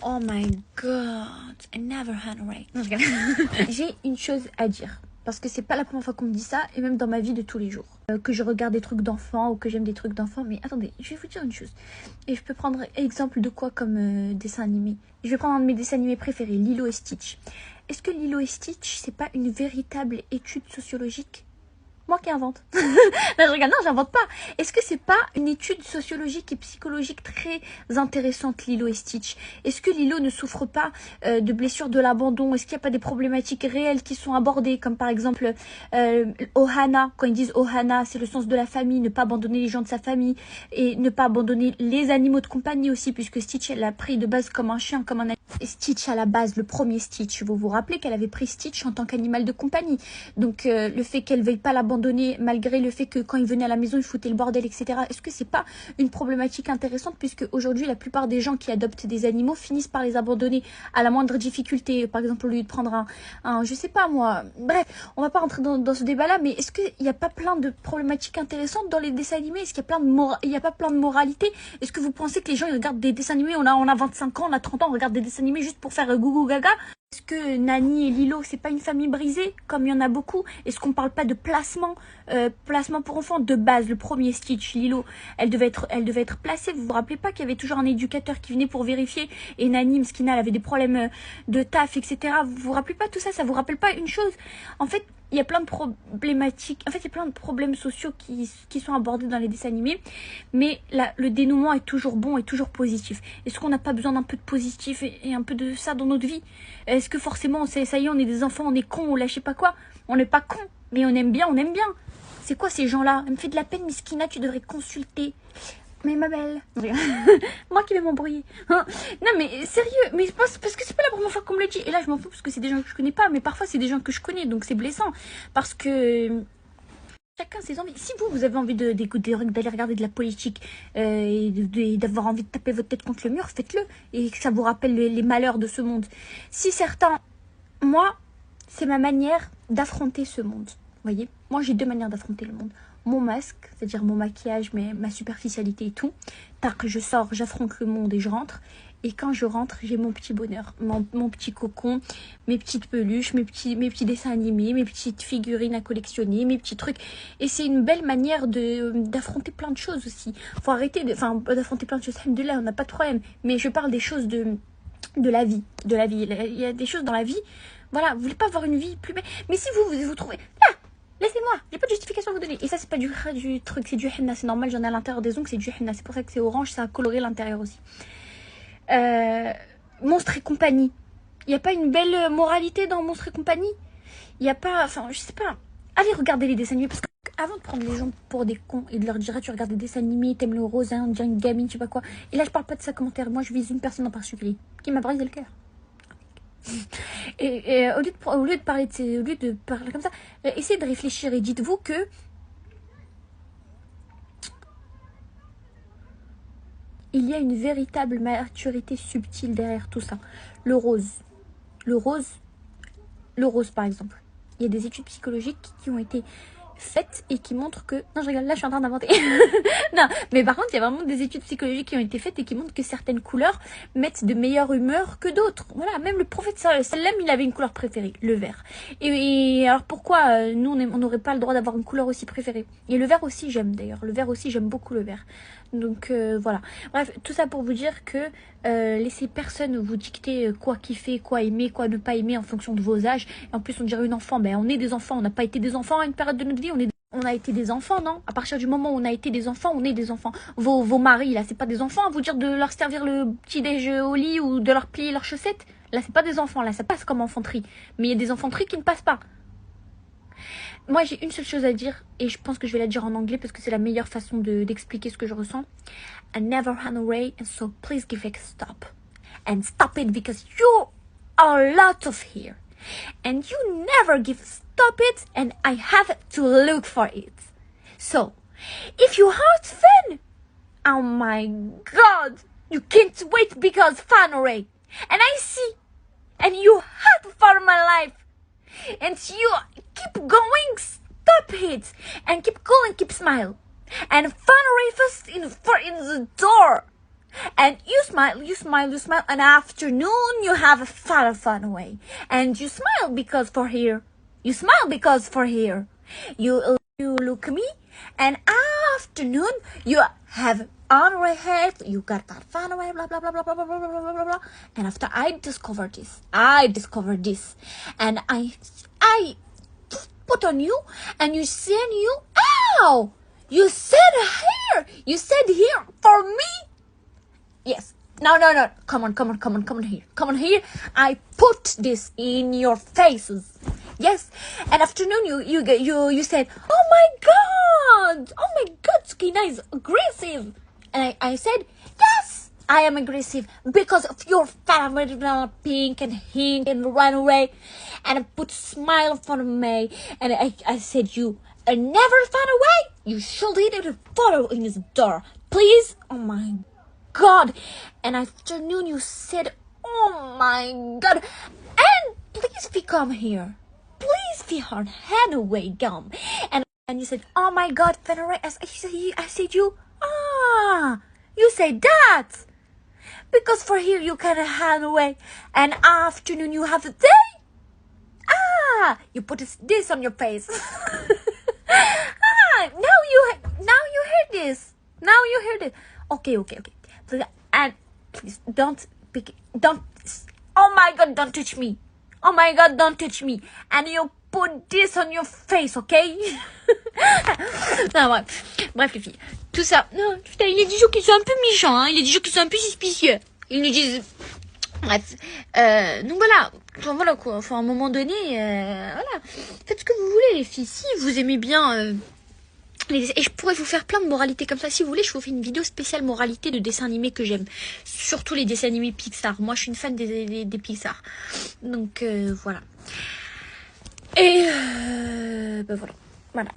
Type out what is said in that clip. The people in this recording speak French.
Oh my god, I never had a right. Non, je rigole. J'ai une chose à dire. Parce que c'est pas la première fois qu'on me dit ça, et même dans ma vie de tous les jours. Que je regarde des trucs d'enfants ou que j'aime des trucs d'enfants. Mais attendez, je vais vous dire une chose. Et je peux prendre exemple de quoi comme dessin animé. Je vais prendre un de mes dessins animés préférés, Lilo et Stitch. Est-ce que Lilo et Stitch, c'est pas une véritable étude sociologique? Moi qui invente. Non, je regarde, non, j'invente pas. Est-ce que c'est pas une étude sociologique et psychologique très intéressante, Lilo et Stitch? Est-ce que Lilo ne souffre pas de blessures de l'abandon? Est-ce qu'il n'y a pas des problématiques réelles qui sont abordées, comme par exemple Ohana, quand ils disent Ohana, c'est le sens de la famille, ne pas abandonner les gens de sa famille et ne pas abandonner les animaux de compagnie aussi, puisque Stitch, elle l'a pris de base comme un chien, comme un animal. Stitch à la base, le premier Stitch, vous vous rappelez qu'elle avait pris Stitch en tant qu'animal de compagnie. Donc le fait qu'elle veuille pas l'abandonner malgré le fait que quand il venait à la maison il foutait le bordel, etc. Est-ce que c'est pas une problématique intéressante, puisque aujourd'hui la plupart des gens qui adoptent des animaux finissent par les abandonner à la moindre difficulté, par exemple au lieu de prendre un je sais pas moi, bref, on va pas rentrer dans ce débat là, mais est-ce qu'il n'y a pas plein de problématiques intéressantes dans les dessins animés? Est-ce qu'il y a il y a pas plein de moralité? Est-ce que vous pensez que les gens ils regardent des dessins animés, on a 25 ans, on a 30 ans, on regarde des dessins animés juste pour faire gougou gaga? Est-ce que Nani et Lilo, c'est pas une famille brisée, comme il y en a beaucoup? Est-ce qu'on parle pas de placement pour enfants de base? Le premier Stitch, Lilo, elle devait être placée. Vous vous rappelez pas qu'il y avait toujours un éducateur qui venait pour vérifier? Et Nani, Mskina, elle avait des problèmes de taf, etc. Vous vous rappelez pas tout ça? Ça vous rappelle pas une chose? En fait, il y a plein de problématiques. En fait, il y a plein de problèmes sociaux qui sont abordés dans les dessins animés. Mais le dénouement est toujours bon et toujours positif. Est-ce qu'on n'a pas besoin d'un peu de positif et un peu de ça dans notre vie? Est-ce que forcément, ça y est, on est des enfants, on est cons, ou là, je sais pas quoi? On n'est pas cons, mais on aime bien, on aime bien. C'est quoi ces gens-là? Elle me fait de la peine, Miskina, tu devrais consulter. Mais ma belle, moi qui vais m'embrouiller. Non mais sérieux, mais parce que c'est pas la première fois qu'on me le dit. Et là je m'en fous parce que c'est des gens que je connais pas, mais parfois c'est des gens que je connais, donc c'est blessant. Parce que chacun ses envies. Si vous avez envie d'écouter, d'aller regarder de la politique et d'avoir envie de taper votre tête contre le mur, faites-le. Et que ça vous rappelle les malheurs de ce monde. Si certains... Moi, c'est ma manière d'affronter ce monde. Vous voyez? Moi, j'ai deux manières d'affronter le monde. Mon masque, c'est-à-dire mon maquillage, ma superficialité et tout. Tac, je sors, j'affronte le monde et je rentre. Et quand je rentre, j'ai mon petit bonheur, mon petit cocon, mes petites peluches, mes petits dessins animés, mes petites figurines à collectionner, mes petits trucs. Et c'est une belle manière d'affronter plein de choses aussi. Faut arrêter d'affronter plein de choses. Alhamdoulilah, on n'a pas de problème. Mais je parle des choses de la vie. Il y a des choses dans la vie. Voilà, vous voulez pas avoir une vie plus belle. Mais si vous trouvez... Là, laissez-moi, j'ai pas de justification à vous donner. Et ça, c'est pas du truc, c'est du henna, c'est normal, j'en ai à l'intérieur des ongles, c'est du henna. C'est pour ça que c'est orange, ça a coloré l'intérieur aussi. Monstre et compagnie. Il n'y a pas une belle moralité dans Monstre et compagnie? Il n'y a pas... Enfin, je sais pas. Allez regarder les dessins animés, parce qu'avant de prendre les gens pour des cons et de leur dire, ah, tu regardes des dessins animés, t'aimes le rose, hein, on dirait une gamine, je sais pas quoi. Et là, je parle pas de ça commentaire. Moi, je vise une personne en particulier qui m'a brisé le cœur. Et au lieu de parler comme ça, essayez de réfléchir et dites-vous que il y a une véritable maturité subtile derrière tout ça. Le rose par exemple. Il y a des études psychologiques qui ont été faites et qui montrent que... Non, je rigole, là je suis en train d'inventer. Non, mais par contre, il y a vraiment des études psychologiques qui ont été faites et qui montrent que certaines couleurs mettent de meilleure humeur que d'autres. Voilà, même le prophète sallam, il avait une couleur préférée, le vert. Et alors pourquoi nous, on n'aurait pas le droit d'avoir une couleur aussi préférée? Et le vert aussi, j'aime d'ailleurs. Le vert aussi, j'aime beaucoup le vert. Donc voilà. Bref, tout ça pour vous dire que laissez personne vous dicter quoi kiffer, quoi aimer, quoi ne pas aimer en fonction de vos âges. Et en plus, on dirait une enfant. Ben, on est des enfants. On n'a pas été des enfants à une période de notre vie. On a été des enfants, non? À partir du moment où on a été des enfants, on est des enfants. Vos maris, là, c'est pas des enfants à vous dire de leur servir le petit-déj au lit ou de leur plier leurs chaussettes. Là, c'est pas des enfants. Là, ça passe comme enfanterie. Mais il y a des enfanteries qui ne passent pas. Moi, j'ai une seule chose à dire, et je pense que je vais la dire en anglais parce que c'est la meilleure façon d'expliquer ce que je ressens. I never ran away, and so please give it a stop. And stop it because you are a lot of here. And you never give stop it, and I have to look for it. So, if you had fun, oh my god, you can't wait because fun away. And I see, and you had fun my life. And you keep going, stop it, and keep cool and keep smile. And fun first in the door. And you smile, you smile, you smile, and afternoon you have a far away. And you smile because for here. You smile because for here. You look me, and afternoon you have on my head, you got that far away, blah, blah, blah, blah, blah, blah, blah, blah, blah, blah, blah. And after I discovered this, and I put on you, and you said ow! You said here for me. Yes. No. Come on here. I put this in your faces. Yes. And afternoon you said, oh my god, Sukina is aggressive. And I said, yes, I am aggressive because of your fat pink and hink and run away. And I put smile in front of me. And I said, you never found a way. You should leave a photo in his door. Please. Oh my god. And afternoon you said, oh my god. And please we come here. Please we hard hand away gum. And you said, oh my god, Fenray. I said you say that. Because for here you can hand away. And afternoon you have a day. You put this on your face. Now you heard this. Okay. Please, and please don't pick it. Oh my god, don't touch me. And you put this on your face, okay? Non, bref les filles. Tout ça. Non, putain, il y a des gens qui sont un peu méchants, hein. Il y a des gens qui sont un peu suspicieux. Ils nous disent. Bref. Donc voilà quoi. Enfin, à un moment donné, voilà. Faites ce que vous voulez, les filles. Si vous aimez bien. Et je pourrais vous faire plein de moralités comme ça. Si vous voulez, je vous fais une vidéo spéciale moralité de dessins animés que j'aime. Surtout les dessins animés Pixar. Moi, je suis une fan des Pixar. Donc, voilà. Et, voilà.